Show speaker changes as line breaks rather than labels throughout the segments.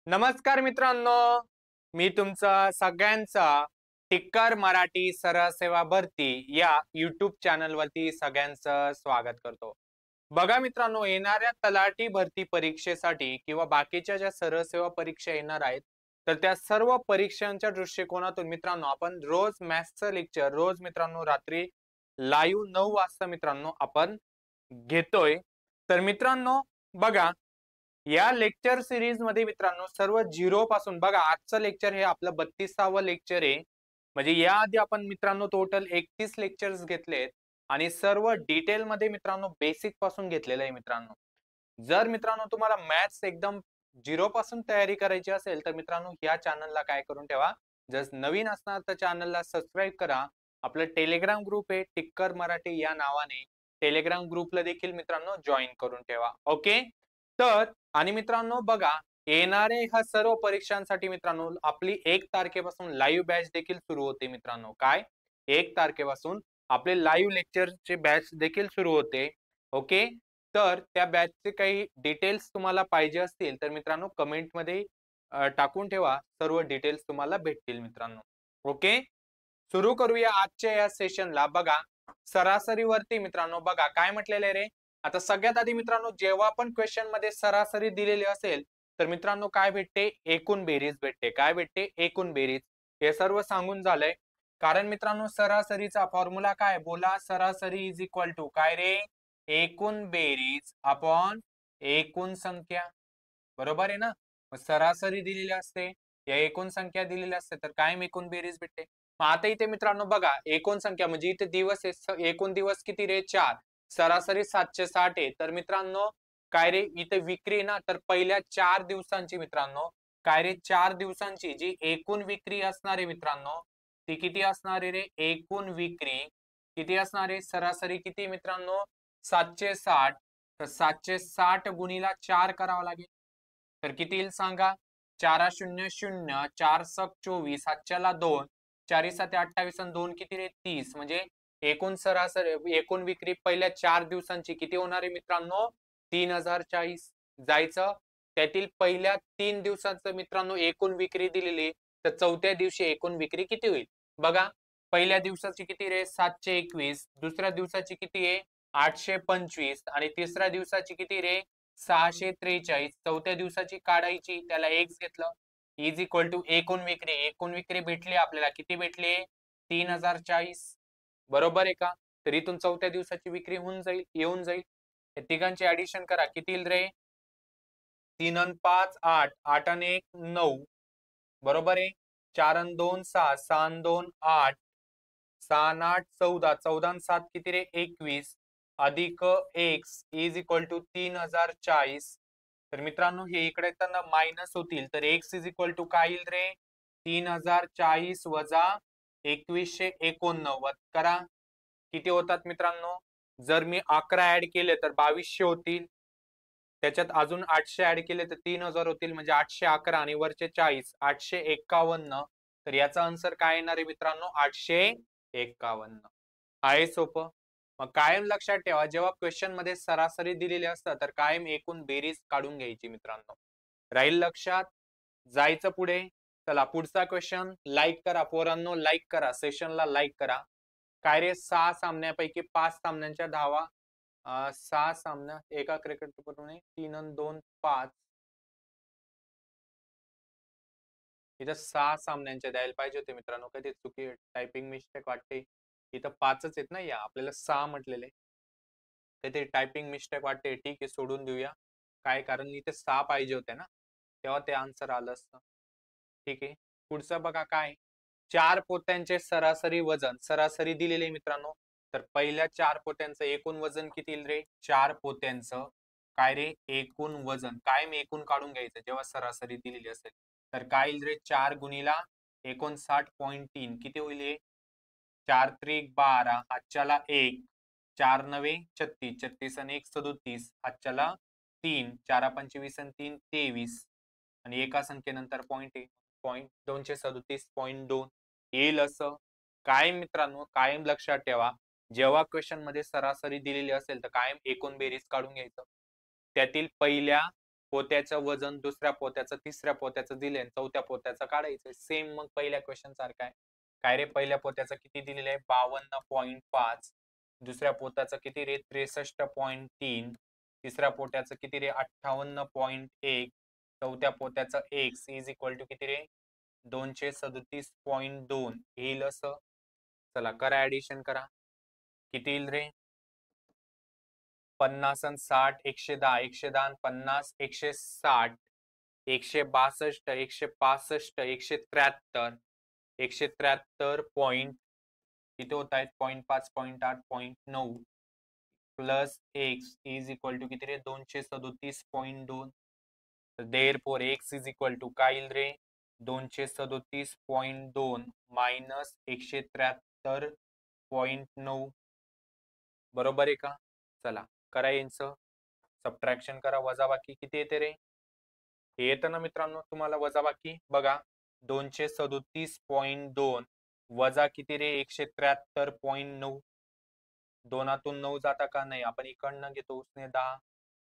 नमस्कार मित्रांनो, मी तुमचा सगळ्यांचा टिक्कर मराठी सरळ सेवा भरती या YouTube चॅनलवरती सगळ्यांचं स्वागत करतो. बघा मित्रांनो, येणाऱ्या तलाठी भरती परीक्षेसाठी किंवा बाकीच्या ज्या सरळ सेवा परीक्षा येणार आहेत, तर त्या सर्व परीक्षांच्या दृष्टिकोनातून मित्रांनो आपण रोज मॅथ्सचं लेक्चर रोज मित्रांनो रात्री लाईव्ह 9 वाजता मित्रांनो आपण घेतोय. तर मित्रांनो बघा या लेक्चर सिरीज मध्ये मित्रांनो सर्व झिरो पासून बघा आजचं लेक्चर हे आपलं 32वा लेक्चर आहे. म्हणजे याआधी आपण मित्रांनो टोटल 31 लेक्चर्स घेतलेत आणि सर्व डिटेल मध्ये मित्रांनो बेसिक पासून घेतलेलं आहे मित्रांनो. जर मित्रांनो तुम्हाला मॅथ्स एकदम झिरो पासून तयारी करायची असेल तर मित्रांनो या चॅनलला काय करून ठेवा, जर नवीन असणार तर चॅनलला सबस्क्राईब करा. आपलं टेलिग्राम ग्रुप आहे टिक्कर मराठी या नावाने, टेलिग्राम ग्रुपला देखील मित्रांनो जॉईन करून ठेवा. ओके. तर आणि मित्रांनो बघा येणारे ह्या सर्व परीक्षांसाठी मित्रांनो आपली 1 तारखेपासून लाईव्ह बॅच देखील सुरू होते मित्रांनो. काय 1 तारखेपासून आपले लाईव्ह लेक्चरचे बॅच देखील सुरू होते. ओके. तर त्या बॅचचे काही डिटेल्स तुम्हाला पाहिजे असतील तर मित्रांनो कमेंटमध्ये टाकून ठेवा. सर्व डिटेल्स तुम्हाला भेटतील मित्रांनो. ओके. सुरू करूया आजच्या या सेशनला. बघा सरासरीवरती मित्रांनो बघा काय म्हटलेलं आहे रे. आता सगळ्यात आधी मित्रांनो जेव्हा पण क्वेश्चन मध्ये सरासरी दिलेली असेल तर मित्रांनो काय भेटते, एकूण बेरीज भेटते. काय भेटते, एकूण बेरीज. हे सर्व सांगून झालंय. कारण मित्रांनो सरासरीचा फॉर्म्युला काय, बोला सरासरी इज इक्वल टू काय रे, एकूण बेरीज अपॉन एकूण संख्या. बरोबर आहे ना. सरासरी दिलेली असते, या एकूण संख्या दिलेल्या असते तर कायम एकूण बेरीज भेटते. मग आता इथे मित्रांनो बघा एकूण संख्या म्हणजे इथे दिवस आहे, एकूण दिवस किती रे 4, सरासरी 760 आहे. तर मित्रांनो काय रे इथे विक्री ना, तर पहिल्या 4 दिवसांची मित्रांनो काय रे 4 दिवसांची जी एकूण विक्री असणार आहे मित्रांनो ती किती असणार आहे रे, एकूण विक्री किती असणार आहे, सरासरी किती मित्रांनो 760. तर 760 गुणीला 4 करावं लागेल. तर किती येईल सांगा, 4 0 0 4 सक 24 हातच्याला 2, 4 7 28 आणि 2 किती रे 30. म्हणजे एकूण सरासरी एकूण विक्री पहिल्या 4 दिवसांची किती होणार आहे मित्रांनो, 3040 जायचं. त्यातील पहिल्या 3 दिवसाचं मित्रांनो एकूण विक्री दिलेली, तर चौथ्या दिवशी एकूण विक्री किती होईल बघा. पहिल्या दिवसाची किती रे 721, दुसऱ्या दिवसाची किती आहे 825 आणि तिसऱ्या दिवसाची किती रे 643. चौथ्या दिवसाची काढायची, त्याला एक्स घेतलं, इज इक्वल टू एकूण विक्री. एकूण विक्री भेटली आपल्याला, किती भेटली 3040. बरोबर आहे का. तर इथून चौथ्या दिवसाची विक्री होऊन जाईल, येऊन जाईल. या तिघांचे ऍडिशन करा, किती येईल रे 3 आणि 5 8, 8 आणि 1 9. बरोबर आहे. 4 आणि 2 6, 6 आणि 2 8, 6 आणि 8 14, 14 आणि 7 किती रे 21 अधिक एक्स इज इक्वल टू 3040. तर मित्रांनो हे इकडे येताना मायनस होतील, तर एक्स इज इक्वल टू काय येईल रे 3040 वजा 2189 करा. किती होतात मित्रांनो, जर मी 11 ऍड केले तर 2200 होतील. त्याच्यात अजून 800 ऍड केले तर 3000 होतील, म्हणजे 811 आणि वरचे 40 851. तर याचा आन्सर काय येणार आहे मित्रांनो 851. आहे सोपं. मग कायम लक्षात ठेवा जेव्हा क्वेश्चन मध्ये सरासरी दिलेली असतात तर कायम एकूण बेरीज काढून घ्यायची मित्रांनो. राहील लक्षात. जायचं पुढे. चला पुढचा क्वेश्चन. लाईक करा पोरांनो, लाईक करा, सेशनला लाईक करा. काय रे 6 सामन्यापैकी 5 सामन्यांच्या धावा 6 सामन्यात एका क्रिकेटपटूने 3 आणि 2 5. इथं 6 सामन्यांच्या द्यायला पाहिजे होते मित्रांनो, कधी चुकी टायपिंग मिस्टेक वाटते. इथं 5च आहेत ना, या आपल्याला 6 म्हटलेले, ते टायपिंग मिस्टेक वाटते. ठीक आहे सोडून देऊया. काय कारण इथे 6 पाहिजे होते ना, तेव्हा ते आन्सर आलं असतं. ठीक आहे. पुढचं बघा काय, 4 पोत्यांचे सरासरी वजन, सरासरी दिलेले मित्रांनो. तर पहिल्या 4 पोत्यांचं एकूण वजन किती येईल रे, 4 पोत्यांचं काय रे एकूण वजन, कायम एकूण काढून घ्यायचं जेव्हा सरासरी दिलेली असेल. तर काय येईल रे 4 गुणीला 59.3 किती होईल, 4 त्रिक 12 हातच्याला 1, 4 नवे 36, 36 आणि 1 37 हातच्याला 3, 4 पंचे 20 आणि 3 23 आणि एका संख्येनंतर पॉईंट 237.2 येईल असं. कायम मित्रांनो कायम लक्षात ठेवा जेव्हा क्वेश्चन मध्ये सरासरी दिलेली असेल तर कायम एकूण बेरीज काढून घ्यायचं. त्यातील पहिल्या पोत्याचं वजन दुसऱ्या पोत्याचं तिसऱ्या पोत्याचं दिले आणि चौथ्या पोत्याचं काढायचं. सेम मग पहिल्या क्वेश्चन सारखं आहे. काय रे, पहिल्या पोत्याचं किती दिलेलं आहे 52.5, दुसऱ्या पोत्याचं किती रे 63.3, तिसऱ्या पोत्याचं किती रे 58.1, चौथ्या पोत्याचं x इज इक्वल टू किती रे 237.2 येईल असं. चला करा, ऍडिशन करा. किती येईल रे 50 आणि 60, 110, 110 आणि 50, 160, 162, 165, 173, 173 पॉइंट किती होत आहेत 0.5, 0.8, 0.9 plus x is equal to किती रे 237.2. There four x is equal to काय येईल रे 237.2 मायनस 173.9. बरोबर आहे का? चला करा यांचं सबट्रॅक्शन करा, वजाबाकी किती येते रे? हे येतं ना मित्रांनो तुम्हाला वजाबाकी बघा 237.2 वजा किती रे 173.9. दोनातून 9 जाता का नाही, आपण इकडनं घेतो उसने 10,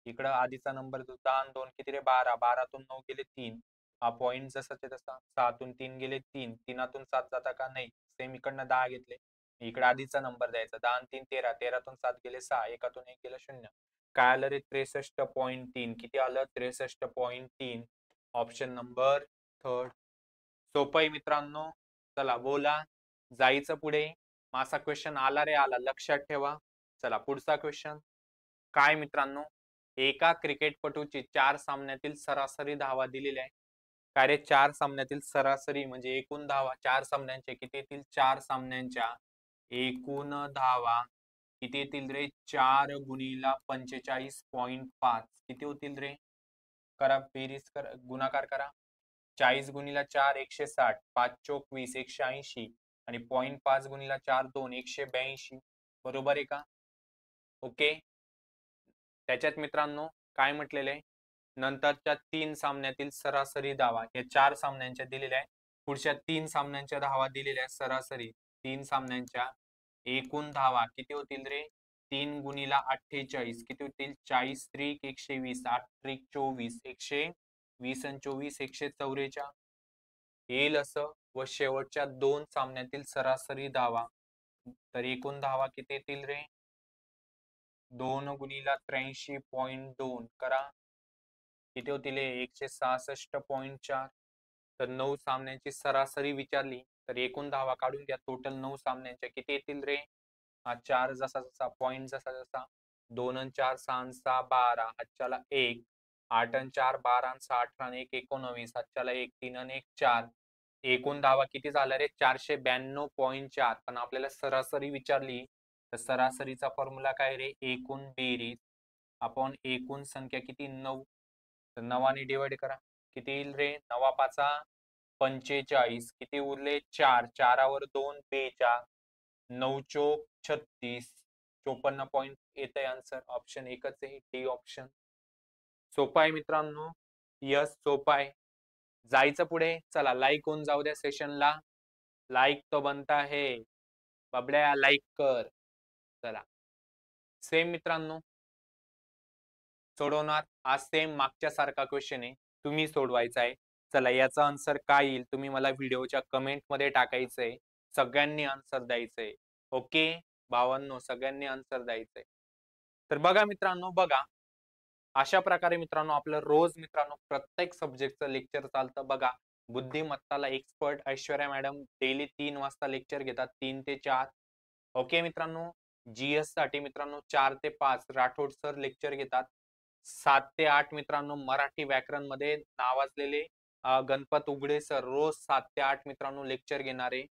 इकडं आधीचा नंबर 10 आणि 2 किती रे 12, 12तून 9 गेले 3, हा पॉइंट जसा ते तसा. 6तून 3 गेले 3, 3तून 7 जाता का नाही, सेम इकडनं 10 घेतले, इकडे आधीचा नंबर द्यायचा 10 आणि 3 13, 13तून 7 गेले 6, एकातून 1 गेलं 0. काय आलं रे 63.3. किती आलं 63.3. Option number third. सोपं आहे मित्रांनो. चला बोला, जायचं पुढे. माझा क्वेश्चन आला रे आला, लक्षात ठेवा. चला पुढचा क्वेश्चन काय मित्रांनो, एका क्रिकेटपटूची 4 सामन्यातील सरासरी धावा दिलेल्या आहे. काय रे 4 सामन्यातील सरासरी म्हणजे एकूण धावा 4 सामन्यांचे किती येतील, 4 सामन्यांच्या एकूण धावा किती येतील रे 4 गुणिला 45.5 किती होतील रे? करा बेरीज करा, गुणाकार करा. 40 गुणिला 4 160, 5 चोक 20, 180 आणि 0.5 गुणिला 4 2 182. बरोबर आहे का? ओके. त्याच्यात मित्रांनो काय म्हटलेलं आहे, नंतरच्या 3 सामन्यातील सरासरी धावा या 4 सामन्यांच्या दिलेल्या आहे. पुढच्या 3 सामन्यांच्या धावा दिलेल्या आहेत सरासरी. 3 सामन्यांच्या एकूण धावा किती होतील रे 3 गुणिला 48 किती होतील 40 त्रिक 120, 8 त्रिक 24, 120 आणि 24 144 येईल असं. व शेवटच्या 2 सामन्यातील सरासरी धावा, तर एकूण धावा किती येतील रे 2 गुणिला 83.2 करा किती होतील 166.4. तर 9 सामन्यांची सरासरी विचारली तर एकूण धावा काढून घ्या. टोटल 9 सामन्यांच्या किती येतील रे, हा 4 जसा जसा पॉइंट जसा जसा 2 आणि 4 6 आणि 6 12, हातच्याला 1, 8 आणि 4 12 आणि 6 18 आणि 1 19, हातच्याला 1 3 आणि 1 4. एकूण धावा किती झाल्या रे 492.4. पण आपल्याला सरासरी विचारली तर सरासरीचा फॉर्म्युला काय रे एकूण बेरीज आपण एकूण संख्या किती 9, तर 9ने डिवाइड करा किती येईल रे 9 पाचा 45 किती उरले 4, 4वर 2 42, 9 चोक 36, 54 पॉइंट येत आहे आन्सर. ऑप्शन एकच आहे डी ऑप्शन. सोपा आहे मित्रांनो, यस सोपा आहे. जायचं पुढे. चला लाईक होऊन जाऊ द्या सेशनला, लाईक तो बनता है बबड्या, लाईक कर. चला सेम मित्रांनो सोडवणार आज, सेम मागच्या सारखा क्वेश्चन आहे, तुम्ही सोडवायचा आहे. चला याचा आन्सर काय येईल तुम्ही मला व्हिडिओच्या कमेंट मध्ये टाकायचंय, सगळ्यांनी आन्सर द्यायचंय. ओके भावांनो, सगळ्यांनी आन्सर द्यायचंय. तर बघा मित्रांनो, बघा अशा प्रकारे मित्रांनो आपलं रोज मित्रांनो प्रत्येक सब्जेक्टचं लेक्चर चालतं. बघा बुद्धिमत्ताला एक्सपर्ट ऐश्वर्या मॅडम डेली 3 वाजता लेक्चर घेतात 3 ते 4. ओके मित्रांनो. जीएस साठी मित्रांनो 4 ते 5 राठोड सर लेक्चर घेतात. 7 ते 8 मित्रांनो मराठी व्याकरण मध्ये नावाजलेले गणपत उघडे सर रोज 7 ते 8 मित्रांनो लेक्चर घेणारे.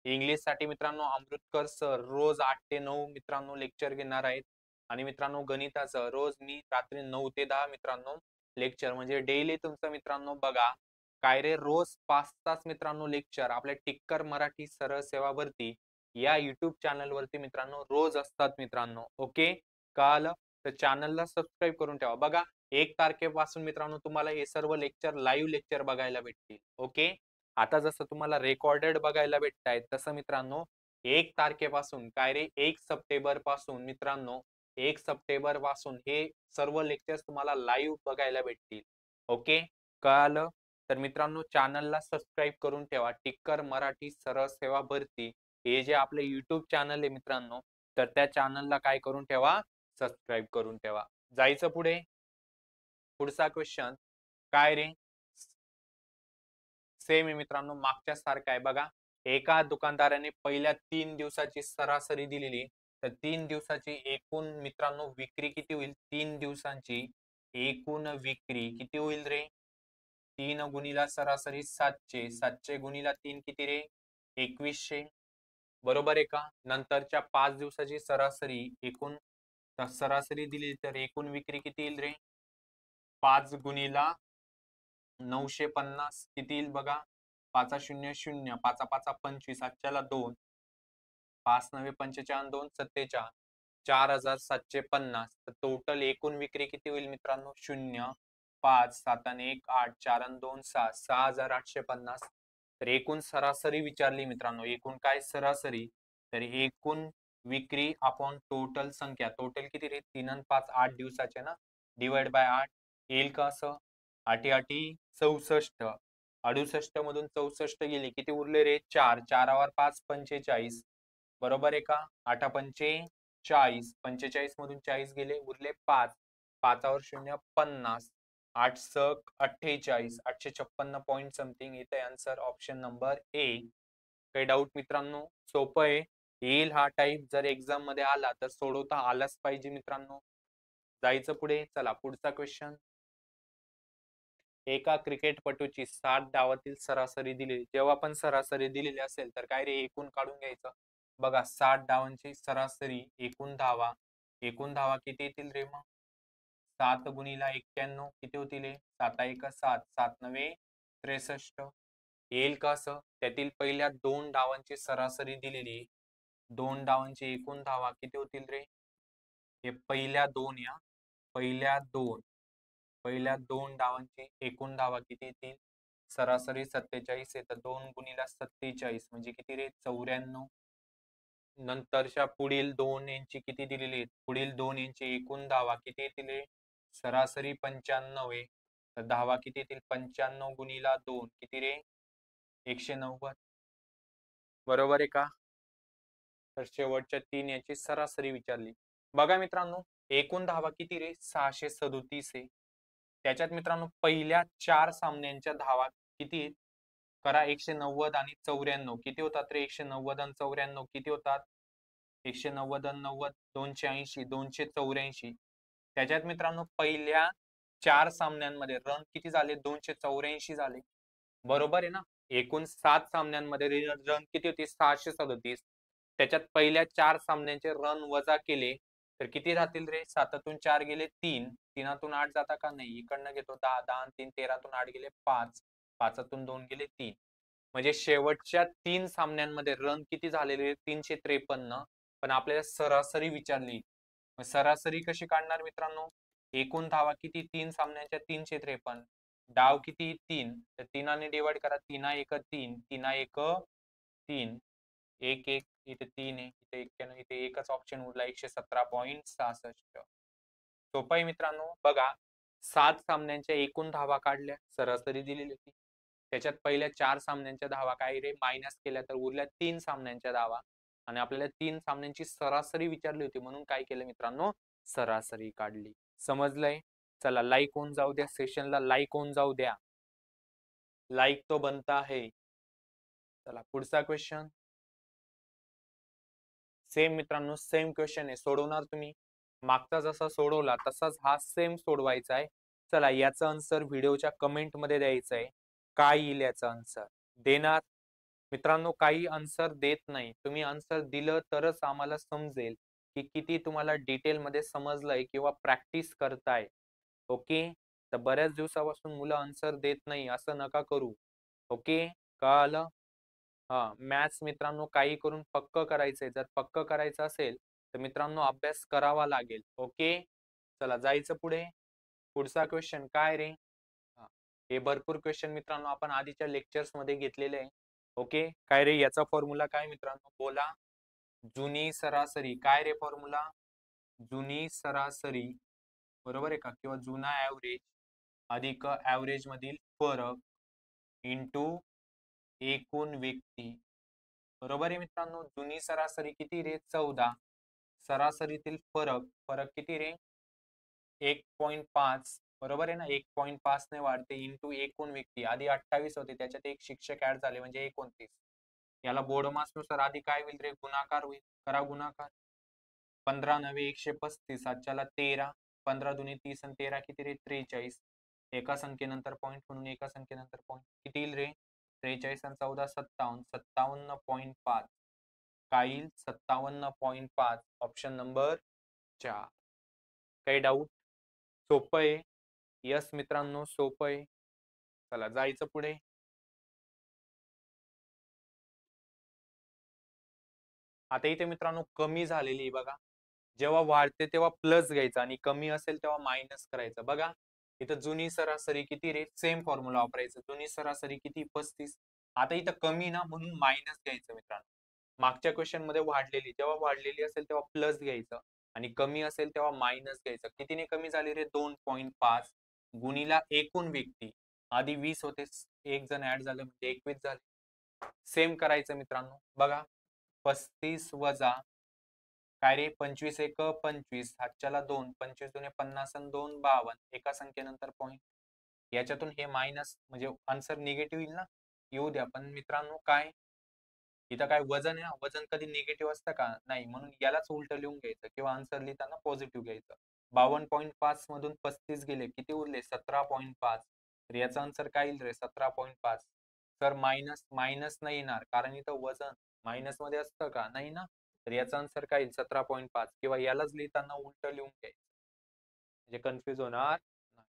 इंग्लिश साठी मित्रांनो अमृतकर सर रोज 8 ते 9 मित्रांनो लेक्चर घेणार आहेत. आणि मित्रांनो गणिताचं रोज मी रात्री 9 ते 10 मित्रांनो लेक्चर, म्हणजे डेली तुमचं मित्रांनो बघा काय रे रोज 5 तास मित्रांनो लेक्चर आपल्या टिक्कर मराठी सरळ सेवा भरती या युट्यूब चॅनल वरती मित्रांनो रोज असतात मित्रांनो. ओके कळालं? तर चॅनलला सबस्क्राईब करून ठेवा. बघा 1 तारखेपासून मित्रांनो तुम्हाला हे सर्व लेक्चर लाईव्ह लेक्चर बघायला भेटतील. ओके आता जसं तुम्हाला रेकॉर्डेड बघायला भेटतायत तसं मित्रांनो 1 तारखेपासून काय रे 1 सप्टेंबर पासून मित्रांनो 1 सप्टेंबर पासून हे सर्व लेक्चर्स तुम्हाला लाईव्ह बघायला भेटतील. ओके, कळालं? तर मित्रांनो, चॅनलला सबस्क्राईब करून ठेवा. टिक्कर मराठी सरळ सेवा भरती हे जे आपले युट्यूब चॅनल आहे मित्रांनो, तर त्या चॅनलला काय करून ठेवा, सबस्क्राईब करून ठेवा. जायचं पुढे. पुढचा क्वेश्चन काय रे? सेम आहे मित्रांनो, मागच्या सारखा आहे बघा. एका दुकानदाराने पहिल्या 3 दिवसाची सरासरी दिलेली, तर 3 दिवसाची एकूण मित्रांनो विक्री किती होईल? 3 दिवसांची एकूण विक्री किती होईल रे? 3 गुणिला सरासरी 700, 700 गुणिला 3 किती रे? 2100. बरोबर आहे का? नंतरच्या 5 दिवसाची सरासरी एकूण सरासरी दिली तर एकूण विक्री किती येईल रे? 5 गुणिला 950 किती येईल बघा? 5 0 0, 5 5 25, 2, 5 9 45, 2 47, 4750. तर टोटल एकूण विक्री किती होईल मित्रांनो? 0 5 7 आणि 1 8 4 आणि 2 6, 6850. तर एकूण सरासरी विचारली मित्रांनो. एकूण काय सरासरी? तर एकूण विक्री अपॉन टोटल संख्या. टोटल किती रे? 3 आणि 5 8 दिवसाचे ना, डिवाइड बाय 8 येईल का असं? 8 8 64. 68 मधून 64 गेली, किती उरले रे? 4. 4 5 45. बरोबर आहे का? 8 पंचे 40. 45 मधून 40 गेले, उरले 5. 5 0 50. 8 सक 48. 856 पॉइंट समथिंग येते आन्सर ऑप्शन नंबर ए. काही डाऊट मित्रांनो? सोपं आहे. येईल हा टाईप, जर एक्झाम मध्ये आला तर सोडवता आलाच पाहिजे मित्रांनो. जायचं पुढे. चला पुढचा क्वेश्चन. एका क्रिकेटपटूची 60 डावातील सरासरी दिली. जेव्हा पण सरासरी दिलेली असेल तर काय रे, एकूण काढून घ्यायचं. बघा, 60 डावांची सरासरी एकूण धावा. एकूण धावा किती येतील रे मग? 7 गुणिला 91 किती होतील? 7 1 7, 7 9 63. येईल का असं? त्यातील पहिल्या 2 डावांची सरासरी दिलेली. 2 डावांची एकूण धावा किती होतील रे? हे पहिल्या 2 या. पहिल्या दोन डावांची एकूण धावा किती येतील? सरासरी 47 आहे, तर 2 गुणिला 47 म्हणजे किती रे? 94. नंतरच्या पुढील 2 यांची किती दिलेली आहेत? पुढील 2 यांची एकूण धावा किती येतील रे? सरासरी 95 आहे, तर धावा किती येतील? 95 गुणिला 2 किती रे? 190. बरोबर आहे का? तर शेवटच्या 3 याची सरासरी विचारली. बघा मित्रांनो, एकूण धावा किती रे? 637 आहे. त्याच्यात मित्रांनो पहिल्या 4 सामन्यांच्या धावा किती आहेत? करा. 190 आणि 94 किती होतात रे? 190 आणि 94 किती होतात? 190 आणि 90 280, 284. त्याच्यात मित्रांनो पहिल्या 4 सामन्यांमध्ये रन किती झाले? 284 झाले. बरोबर आहे ना? एकूण 7 सामन्यांमध्ये रन किती होते? 637. त्याच्यात पहिल्या 4 सामन्यांचे रन वजा केले तर किती राहतील रे? 7तून 4 गेले 3, 3तून 8 जाता का? नाही. इकडनं घेतो 10, 10 आणि 3 13तून 8 गेले 5, 5तून 2 गेले 3. म्हणजे शेवटच्या 3 सामन्यांमध्ये रन किती झालेले? 353. पण आपल्याला सरासरी विचारली. सरासरी कशी काढणार मित्रांनो? एकूण धावा किती? 3 सामन्यांच्या 353. डाव किती? 3. तर 3ने डिवाइड करा. 3 1 3, 3 1 3, 1 1 इथे 3 आहे, इथे 91, इथे एकच ऑप्शन उरला 117.66. सोपं आहे मित्रांनो. बघा, 7 सामन्यांच्या एकूण धावा काढल्या, सरासरी दिलेली होती. त्याच्यात पहिल्या 4 सामन्यांच्या धावा काय रे? मायनस केल्या, तर उरल्या 3 सामन्यांच्या धावा. आणि आपल्याला 3 सामन्यांची सरासरी विचारली होती, म्हणून काय केलं मित्रांनो? सरासरी काढली. समजलंय? चला, लाईक होऊन जाऊ द्या. सेशनला लाईक होऊन जाऊ द्या. लाईक तो बनता है. चला पुढचा क्वेश्चन. सेम मित्रांनो, सेम क्वेश्चन आहे. सोडवणार तुम्ही. मागचा जसा सोडवला तसाच हा सेम सोडवायचा आहे. चला, याचा आन्सर व्हिडिओच्या कमेंट मध्ये द्यायचा आहे. काय येईल याचा आन्सर? देणार मित्रांनो, काही आन्सर देत नाही. तुम्ही आन्सर दिलं तरच आम्हाला समजेल की किती तुम्हाला डिटेल मध्ये समजलंय किंवा प्रॅक्टिस करताय. ओके, तर बऱ्याच दिवसापासून मुलं आन्सर देत नाही, असं नका करू. ओके, कळालं? हा, मॅथ्स मित्रांनो काही करून पक्क करायचंय. जर पक्क करायचं असेल तर मित्रांनो अभ्यास करावा लागेल. ओके, चला जायचं पुढे. पुढचा क्वेश्चन काय रे? हा, हे भरपूर क्वेश्चन मित्रांनो आपण आधीच्या लेक्चर्स मध्ये घेतलेले आहे. ओके, काय रे याचा फॉर्म्युला काय मित्रांनो? बोला. जुनी सरासरी काय रे फॉर्म्युला? जुनी सरासरी बरोबर आहे का, किंवा जुना ऍव्हरेज अधिक ऍव्हरेज मधील फरक इंटू एकूण व्यक्ती. बरोबर आहे मित्रांनो. जुनी सरासरी किती रे? 14. सरासरीतील फरक फरक किती रे? 1.5. बरोबर आहे ना. 1.5 ने वाढते इंटू एकूण व्यक्ती. आधी 28 होते, त्याच्यात एक शिक्षक ऍड झाले म्हणजे 29. याला बोर्डमास नुसार आधी काय होईल रे? गुणाकार होईल. करा गुणाकार. 15 नवे 135, हातच्याला 13, 15 दुने 30 आणि 13 किती रे? 43. एका संख्येनंतर पॉईंट म्हणून एका संख्येनंतर पॉईंट किती येईल रे? 43 आणि 14 57. 57.5 काय येईल? 57.5. Option number 4. काही डाऊट? सोपं आहे. यस मित्रांनो, सोपं आहे. चला जायचं पुढे. आता इथे मित्रांनो कमी झालेली बघा. जेव्हा वाढते तेव्हा प्लस घ्यायचा आणि कमी असेल तेव्हा मायनस करायचं. बघा इथं जुनी सरासरी किती रे? सेम फॉर्म्युला वापरायचं. जुनी सरासरी किती? 35. आता इथं कमी ना म्हणून मायनस घ्यायचं मित्रांनो. मागच्या क्वेश्चन मध्ये वाढलेली, जेव्हा वाढलेली असेल तेव्हा प्लस घ्यायचं आणि कमी असेल तेव्हा मायनस घ्यायचं. कितीने कमी झाली रे? 2.5 गुणीला एकूण व्यक्ती. आधी 20 होते, एक जण ऍड झालं म्हणजे 21 झाले. सेम करायचं मित्रांनो. बघा 35 वजा काय रे? 25 एक 25, हातच्याला 2, 25 दुने 50 आणि 2 52. एका संख्येनंतर पॉईंट. याच्यातून हे मायनस म्हणजे आन्सर निगेटिव्ह येईल ना. येऊ द्या, पण मित्रांनो काय इथं काय वजन आहे ना, वजन कधी निगेटिव्ह असतं का? नाही. म्हणून यालाच उलट लिहून घ्यायचं किंवा आन्सर लिहिताना पॉझिटिव्ह घ्यायचं. 52.5 मधून 35 गेले, किती उरले? 17.5. तर याचा आन्सर काय येईल रे? 17.5. तर मायनस मायनस नाही येणार, कारण इथं वजन मायनस मध्ये असतं का? नाही ना. तर याचा आन्सर काय येईल? 17.5 किंवा यालाच लिहिताना उलट लिहून घ्यायचं म्हणजे कन्फ्युज होणार नाही.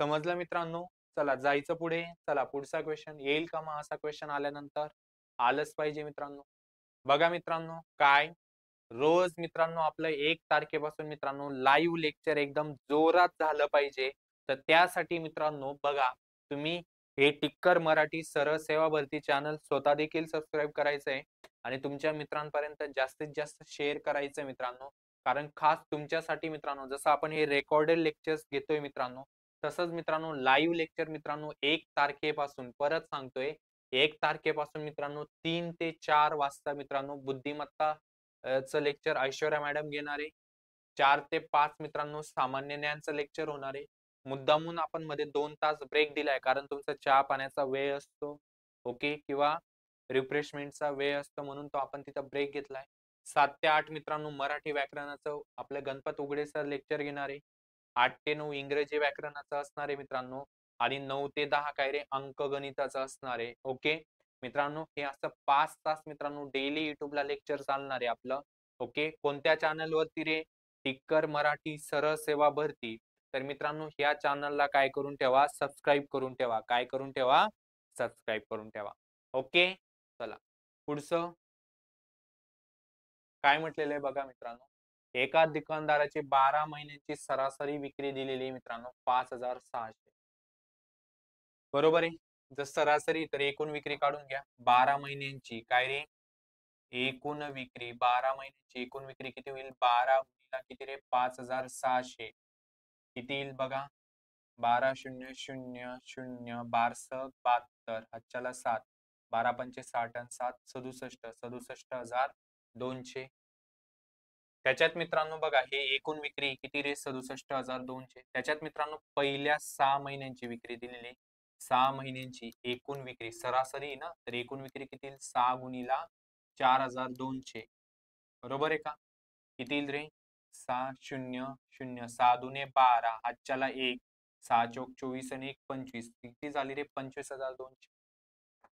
समजलं मित्रांनो? चला जायचं पुढे. चला पुढचा क्वेश्चन येईल का मग असा क्वेश्चन आल्यानंतर? आलंच पाहिजे मित्रांनो. बघा मित्रांनो काय रोज मित्रांनो आपलं 1 तारखेपासून मित्रांनो लाईव्ह लेक्चर एकदम जोरात झालं पाहिजे. तर त्यासाठी मित्रांनो बघा तुम्ही हे टिक्कर मराठी सरळ सेवा भरती चॅनल स्वतः देखील सबस्क्राईब करायचंय आणि तुमच्या मित्रांपर्यंत जास्तीत जास्त शेअर करायचं मित्रांनो. कारण खास तुमच्यासाठी मित्रांनो, जसं आपण हे रेकॉर्डेड लेक्चर्स घेतोय मित्रांनो, तसंच मित्रांनो लाईव्ह लेक्चर मित्रांनो 1 तारखेपासून परत सांगतोय 1 तारखेपासून मित्रांनो 3 ते 4 वाजता मित्रांनो बुद्धिमत्ता चं लेक्चर ऐश्वर्या मॅडम घेणार आहे. 4 ते 5 मित्रांनो सामान्य ज्ञानचं लेक्चर होणार आहे. मुद्दामून आपण मध्ये 2 तास ब्रेक दिलाय, कारण तुमचा चहा पाण्याचा वेळ असतो ओके, किंवा रिफ्रेशमेंटचा वेळ असतो, म्हणून तो आपण तिथं ब्रेक घेतलाय. 7 ते 8 मित्रांनो मराठी व्याकरणाचं आपलं गणपत उघडे सर लेक्चर घेणार आहे. 8 ते 9 इंग्रजी व्याकरणाचं असणार आहे मित्रांनो. आणि 9 ते 10 काय रे? अंकगणिताचं असणार आहे. ओके मित्रांनो, हे असं 5 तास मित्रांनो डेली युट्यूबला लेक्चर चालणार आहे आपलं. ओके, कोणत्या चॅनल वरती रे? टिक्कर मराठी सरळ सेवा भरती. तर मित्रांनो ह्या चॅनलला काय करून ठेवा? सबस्क्राईब करून ठेवा. काय करून ठेवा? सबस्क्राईब करून ठेवा. ओके चला पुढचं काय म्हटलेलं आहे बघा मित्रांनो. एका दुकानदाराची 12 महिन्यांची सरासरी विक्री दिलेली आहे मित्रांनो 5,600. बरोबर आहे. जर सरासरी तर एकूण विक्री काढून घ्या. 12 महिन्यांची काय रे? एकूण विक्री 12 महिन्याची एकूण विक्री किती होईल? 12 गुणिला किती रे? 5,600. किती येईल बघा? 12,000,000 बारसक 72, हातच्याला 7, 12 पंचे 60 आणि 7 67, 67,200. त्याच्यात मित्रांनो बघा हे एकूण विक्री किती रे? 67,200. त्याच्यात मित्रांनो पहिल्या 6 महिन्यांची विक्री दिलेली. 6 महिन्यांची एकूण विक्री सरासरी ना, तर एकूण विक्री किती येईल? 6 गुणिला 4,200. बरोबर आहे का? किती येईल रे? 6,000,000. 6 दुने 12, हातच्याला 1, 6 चोक 24 आणि 1 25. किती झाली रे? 25,200.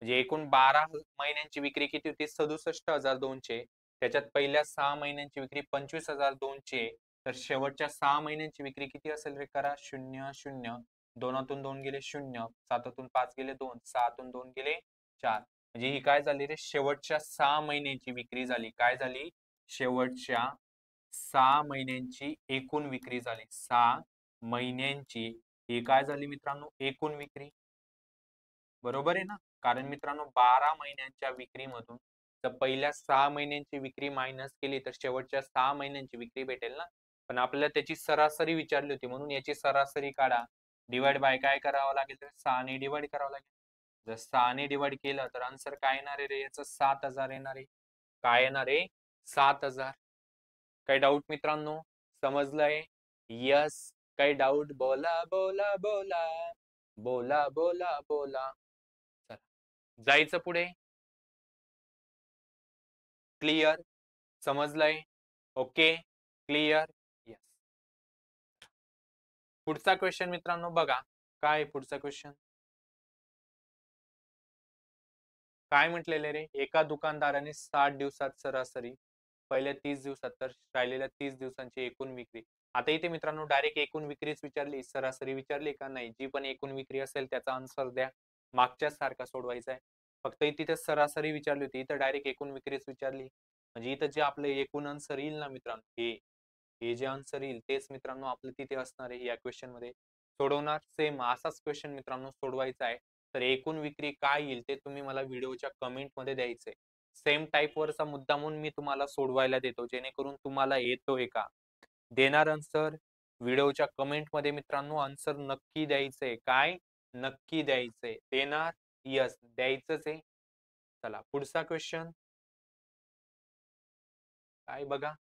म्हणजे एकूण 12 महिन्यांची विक्री किती होती? 67,200. त्याच्यात पहिल्या 6 महिन्यांची विक्री 25,200. तर शेवटच्या 6 महिन्यांची विक्री किती असेल रे? करा 0 0. 2तून 2 गेले 0, 7तून 5 गेले 2, 6तून 2 गेले 4. म्हणजे ही काय झाली रे? शेवटच्या 6 महिन्यांची विक्री झाली. काय झाली? शेवटच्या 6 महिन्यांची एकूण विक्री झाली. 6 महिन्यांची ही काय झाली मित्रांनो? एकूण विक्री. बरोबर आहे ना. कारण मित्रांनो 12 महिन्यांच्या विक्रीमधून जर पहिल्या 6 महिन्यांची विक्री मायनस केली तर शेवटच्या 6 महिन्यांची विक्री भेटेल ना. पण आपल्याला त्याची सरासरी विचारली होती म्हणून याची सरासरी काढा. डिवाइड बाय काय करावं लागेल तर 6 ने डिवाइड करावं लागेल. जर 6 ने डिवाइड केलं तर आन्सर काय येणार आहे रे याचं 7000 येणार आहे. काय येणार आहे 7000. काही डाऊट मित्रांनो समजलंय? यस. काही डाऊट बोला बोला बोला बोला बोला बोला. चला जायचं पुढे. क्लिअर समजलंय? Okay clear. यस. पुढचा क्वेश्चन मित्रांनो बघा काय पुढचा क्वेश्चन काय म्हटलेले रे एका दुकानदाराने 60 दिवसात सरासरी पहिल्या 30 दिवसात तर राहिलेल्या 30 दिवसांची एकूण विक्री. आता इथे मित्रांनो डायरेक्ट एकूण विक्रीच विचारली सरासरी विचारली का नाही जी पण एकूण विक्री असेल त्याचा आन्सर द्या. मागच्याच सारखा सोडवायचा आहे. फक्त तिथे सरासरी विचारली होती इथं डायरेक्ट एकूण विक्रीच विचारली म्हणजे इथं जे आपलं एकूण आन्सर येईल ना मित्रांनो हे जे आन्सर येईल तेच मित्रांनो आपलं तिथे असणार आहे या क्वेश्चन मध्ये. सोडवणार सेम असाच क्वेश्चन मित्रांनो सोडवायचा आहे. तर एकूण विक्री काय येईल ते तुम्ही मला व्हिडिओच्या कमेंट मध्ये द्यायचंय. सेम टाईप वरचा मुद्दा म्हणून मी तुम्हाला सोडवायला देतो जेणेकरून तुम्हाला येतोय का देणार आन्सर व्हिडिओच्या कमेंट मध्ये मित्रांनो आन्सर नक्की द्यायचंय. काय नक्की द्यायचंय देणार यस द्यायचंच आहे. चला पुढचा क्वेश्चन काय बघा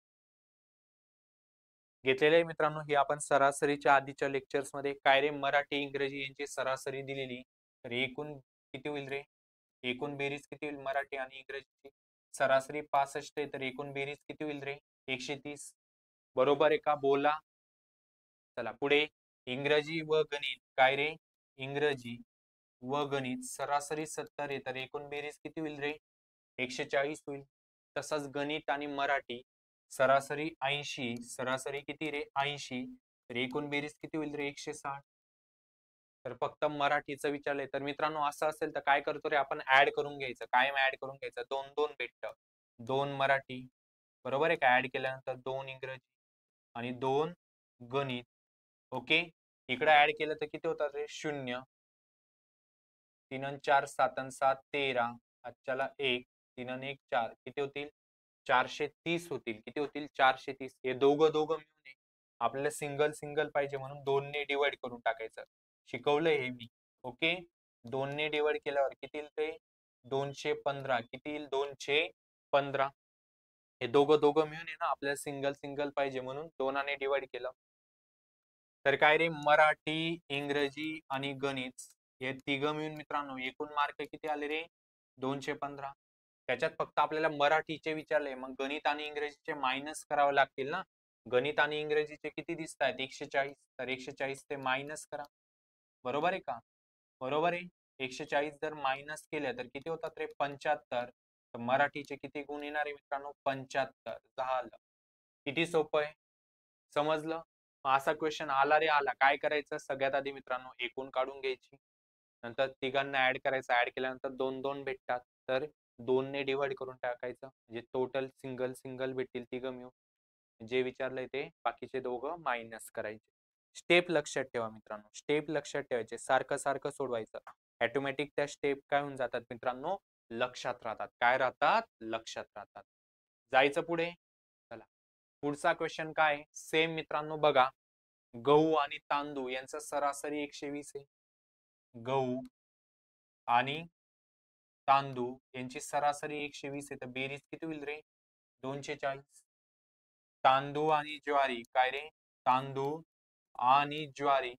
घेतलेले आहे मित्रांनो ही आपण सरासरीच्या आधीच्या लेक्चर्स मध्ये काय रे मराठी इंग्रजी यांची सरासरी दिलेली तर एकूण किती होईल रे एकूण बेरीज किती होईल मराठी आणि इंग्रजीची सरासरी 65 आहे तर एकूण बेरीज किती होईल रे 130. बरोबर आहे का बोला. चला पुढे इंग्रजी व गणित काय रे इंग्रजी व गणित सरासरी 70 आहे तर एकूण बेरीज किती होईल रे 140 होईल. तसंच गणित आणि मराठी सरासरी 80 सरासरी किती रे 80 तर एकूण बेरीज किती होईल रे 160. तर फक्त मराठीचं विचारलंय तर मित्रांनो असं असेल तर काय करतो रे आपण ऍड करून घ्यायचं कायम ऍड करून घ्यायचं 2 भेटतं 2 मराठी बरोबर आहे का ऍड केल्यानंतर 2 इंग्रजी आणि 2 गणित. ओके इकडे ऍड केलं तर किती होतात रे 0 3 आणि 4 7 आणि 7 13 आजच्याला 1 3 आणि 1 4 किती होतील 430 होतील. किती होतील 430. हे दोघं दोघं मिळून आहे. आपल्याला सिंगल सिंगल पाहिजे म्हणून 2 ने डिवाइड करून टाकायचं शिकवलंय हे मी. ओके 2 ने डिवाइड केल्यावर किती येईल ते 215 किती येईल 215. हे दोघं दोघं मिळून आहे ना आपल्याला सिंगल सिंगल पाहिजे म्हणून 2 ने डिवाइड केलं. तर काय रे मराठी इंग्रजी आणि गणित हे तिघं मिळून मित्रांनो एकूण मार्क किती आले रे 215. त्याच्यात फक्त आपल्याला मराठीचे विचारले मग गणित आणि इंग्रजीचे मायनस करावे लागतील ना. गणित आणि इंग्रजीचे किती दिसत आहेत 140 तर 140 ते मायनस करा. बरोबर आहे का बरोबर आहे 140 जर मायनस केले तर किती होतात रे 75. तर मराठीचे किती गुण येणार आहे मित्रांनो 75 झालं. किती सोपं आहे समजलं. असा क्वेश्चन आला रे आला काय करायचं सगळ्यात आधी मित्रांनो एकूण काढून घ्यायची नंतर तिघांना ऍड करायचं ऍड केल्यानंतर 2 भेटतात तर 2 ने डिवाइड करून टाकायचं म्हणजे टोटल सिंगल सिंगल भेटतील तिघं मिळून जे विचारलंय ते बाकीचे दोघं मायनस करायचे. स्टेप लक्षात ठेवा मित्रांनो स्टेप लक्षात ठेवायचे सारखं सारखं सोडवायचं ऑटोमॅटिक त्या स्टेप काय होऊन जातात मित्रांनो लक्षात राहतात काय राहतात लक्षात राहतात. जायचं पुढे. चला पुढचा क्वेश्चन काय सेम मित्रांनो बघा गहू आणि तांदूळ यांचा सरासरी 120 आहे. गहू आणि तांदूळ यांची सरासरी 120 आहे तर बेरीज किती होईल रे 240. तांदूळ आणि ज्वारी काय रे तांदूळ आणि ज्वारी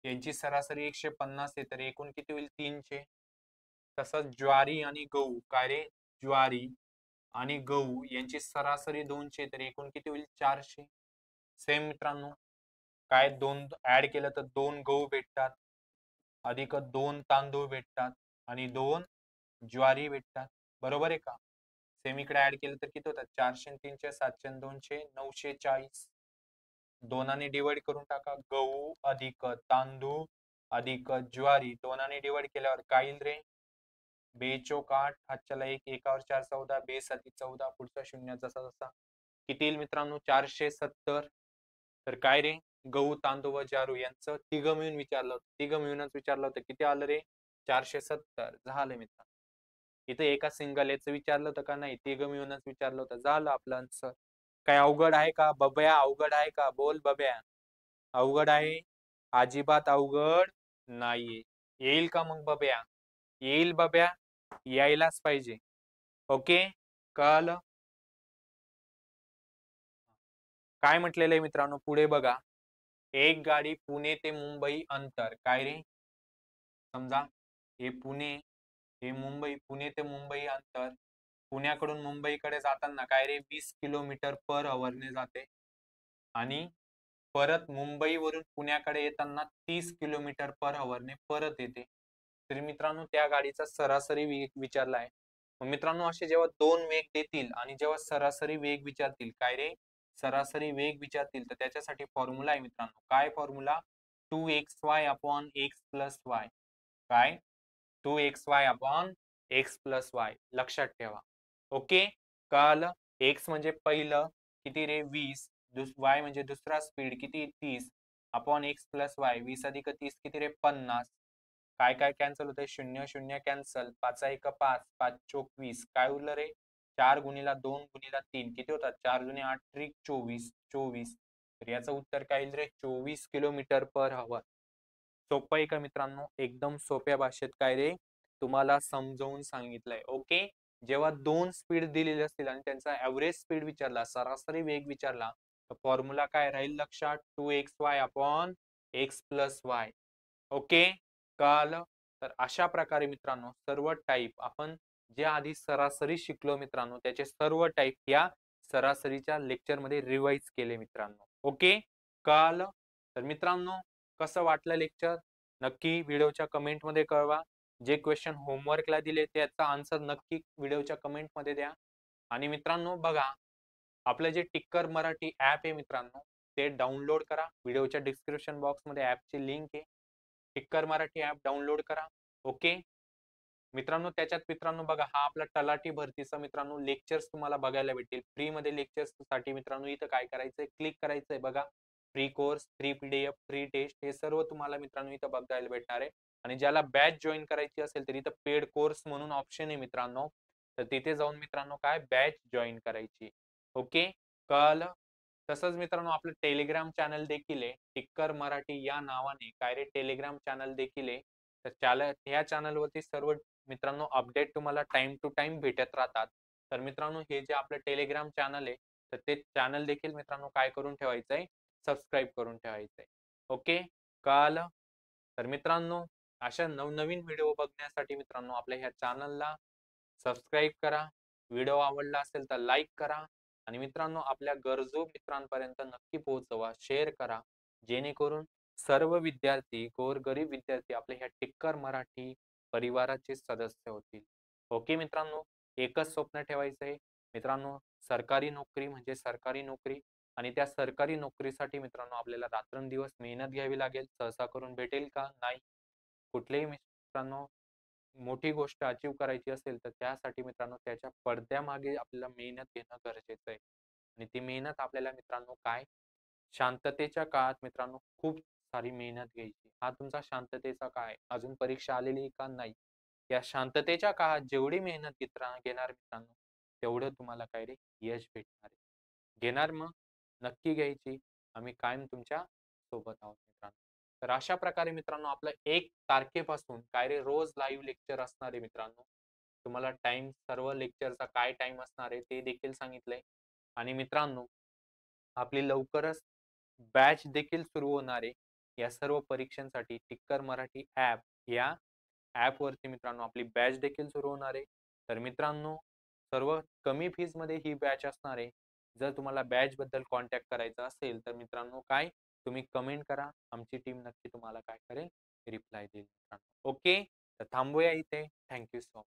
यांची सरासरी 150 आहे तर एकूण किती होईल 300. तसंच ज्वारी आणि गहू काय रे ज्वारी आणि गहू यांची सरासरी 200 तर एकूण किती होईल 400. सेम मित्रांनो काय दोन ऍड केलं तर 2 गहू भेटतात अधिक 2 तांदूळ भेटतात आणि 2 ज्वारी भेटतात. बरोबर आहे का सेम इकडे ऍड केलं तर किती होतात 400 300 700 200 940. 2 ने डिवाइड करून टाका गहू अधिक तांदूळ अधिक ज्वारी 2 ने डिवाइड केल्यावर काय येईल रे 2 चोक 8 हातच्याला 1 एकावर 4 14 2 साती 14 पुढचा शून्य जसा जसा किती येईल मित्रांनो 470. तर काय रे गहू तांदूळ व ज्वारी यांचं तिघं मिळून विचारलं होतं तिघं मिळूनच विचारलं होतं किती आलं रे 470 झालं मित्रांनो. इथे एका सिंगल याचं विचारलं होतं का नाही तिघं मिळूनच विचारलं होतं झालं आपलं आन्सर. काय अवघड आहे का बब्या? अवघड आहे का? बोल बब्या. अवघड आहे? अजिबात अवघड नाहीये. येईल का मग बब्या? येईल बब्या, यायलाच पाहिजे. ओके, कळालं? काय म्हटलेलं आहे मित्रांनो, पुढे बघा. एक गाडी पुणे ते मुंबई अंतर काय रे? समजा हे पुणे, हे मुंबई, पुणे ते मुंबई अंतर पुण्याकडून मुंबईकडे जाताना काय रे 20 किलोमीटर पर ने जाते आणि परत मुंबईवरून पुण्याकडे येताना 30 किलोमीटर पर ने परत येते. तर मित्रांनो त्या गाडीचा सरासरी वेग विचारला आहे. मग मित्रांनो असे जेव्हा दोन वेग देतील आणि जेव्हा सरासरी वेग विचारतील काय रे, सरासरी वेग विचारतील तर त्याच्यासाठी फॉर्म्युला आहे मित्रांनो. काय formula? 2xy upon x plus y. काय? 2xy upon x plus y. लक्षात ठेवा. ओके, कळालं? x म्हणजे पहिलं किती रे 20, y म्हणजे दुसरा स्पीड किती 30 अपॉन x प्लस वाय. 20 अधिक 30 किती रे 50. काय काय कॅन्सल होतंय? 0 0 कॅन्सल. 5 1 5, 5 चोक 20. काय उरलं रे? 4 गुणिला 2 गुणिला 3 किती होतात? 4 जुने 8 त्रिक 24, 24. तर याचं उत्तर काय येईल रे? 24 किलोमीटर पर हवर. सोपं आहे का मित्रांनो? एकदम सोप्या भाषेत काय रे तुम्हाला समजावून सांगितलंय. ओके, जेव्हा दोन स्पीड दिलेली असतील आणि त्यांचा ऍव्हरेज स्पीड विचारला, सरासरी वेग विचारला, तर फॉर्म्युला काय राहील लक्षात? 2xy upon x plus y. Okay, कळालं? तर अशा प्रकारे मित्रांनो सर्व टाईप आपण जे आधी सरासरी शिकलो मित्रांनो त्याचे सर्व टाईप या सरासरीच्या लेक्चर मध्ये रिवाइज केले मित्रांनो. ओके, कळालं? तर मित्रांनो कसं वाटलं लेक्चर? नक्की व्हिडिओच्या कमेंट मध्ये कळवा. जे क्वेश्चन होमवर्कला दिले त्याचा आन्सर नक्की व्हिडिओच्या कमेंट मध्ये द्या. आणि मित्रांनो बघा, आपलं जे टिक्कर मराठी ऍप आहे मित्रांनो ते डाउनलोड करा. व्हिडिओच्या डिस्क्रिप्शन बॉक्स मध्ये ऍपची लिंक आहे. टिक्कर मराठी ऍप डाउनलोड करा. ओके मित्रांनो, त्याच्यात मित्रांनो बघा हा आपला तलाठी भरतीचा मित्रांनो लेक्चर्स तुम्हाला बघायला भेटतील. फ्री मध्ये लेक्चर्स साठी मित्रांनो इथं काय करायचंय, क्लिक करायचंय बघा. Free course, free PDF, free test हे सर्व तुम्हाला मित्रांनो इथं बघायला भेटणार आहे. आणि ज्याला बॅच जॉईन करायची असेल तर इथं पेड कोर्स म्हणून ऑप्शन आहे मित्रांनो. तर तिथे जाऊन मित्रांनो काय बॅच जॉईन करायची. ओके, कळालं? तसंच मित्रांनो आपलं टेलिग्राम चॅनल देखील आहे. टिक्कर मराठी या नावाने काय रे टेलिग्राम चॅनल देखील आहे. तर ह्या चॅनलवरती सर्व मित्रांनो अपडेट तुम्हाला टाइम टू टाइम भेटत राहतात. तर मित्रांनो हे जे आपलं टेलिग्राम चॅनल आहे तर ते चॅनल देखील मित्रांनो काय करून ठेवायचंय, सबस्क्राईब करून ठेवायचंय. ओके, कळालं? तर मित्रांनो अशा नवनवीन व्हिडिओ बघण्यासाठी मित्रांनो आपल्या ह्या चॅनलला सबस्क्राईब करा. व्हिडिओ आवडला असेल तर लाईक करा आणि मित्रांनो आपल्या गरजू मित्रांपर्यंत नक्की पोहोचवा, शेअर करा, जेणेकरून सर्व विद्यार्थी, गोरगरीब विद्यार्थी आपल्या ह्या टिक्कर मराठी परिवाराचे सदस्य होतील. ओके मित्रांनो, एकच स्वप्न ठेवायचंय मित्रांनो, सरकारी नोकरी म्हणजे सरकारी नोकरी. आणि त्या सरकारी नोकरीसाठी मित्रांनो आपल्याला रात्रंदिवस मेहनत घ्यावी लागेल. सहसा करून भेटेल का? नाही. कुठलेही मित्रांनो मोठी गोष्ट अचीव करायची असेल तर त्यासाठी मित्रांनो त्याच्या पडद्यामागे आपल्याला मेहनत घेणं गरजेचं आहे. आणि ती मेहनत आपल्याला मित्रांनो काय शांततेच्या काळात मित्रांनो खूप सारी मेहनत घ्यायची. हा तुमचा शांततेचा काळ आहे. अजून परीक्षा आलेली का? नाही. या शांततेच्या काळात जेवढी मेहनत घेणार मित्रांनो तेवढं तुम्हाला काय रे यश भेटणार आहे. घेणार मग? नक्की घ्यायची. आम्ही कायम तुमच्या सोबत आहोत मित्रांनो. तर अशा प्रकारे मित्रांनो आपलं 1 तारखेपासून काय रे रोज लाईव्ह लेक्चर असणार आहे मित्रांनो. तुम्हाला टाइम सर्व लेक्चरचा काय टाइम असणार आहे ते देखील सांगितलंय. आणि मित्रांनो आपली लवकरच बॅच देखील सुरू होणार आहे. या सर्व परीक्षांसाठी टिक्कर मराठी ऍप या ऍप वरती मित्रांनो आपली बॅच देखील सुरू होणार आहे. तर मित्रांनो सर्व कमी फीज मध्ये ही बॅच असणार आहे. जर तुम्हाला बॅच बद्दल कॉन्टॅक्ट करायचा असेल तर मित्रांनो काय तुम्ही कमेंट करा. आमची टीम नक्की तुम्हाला काय करेल, रिप्लाय देईल मित्रांनो. ओके, तर थांबूया इथे. Thank you so much.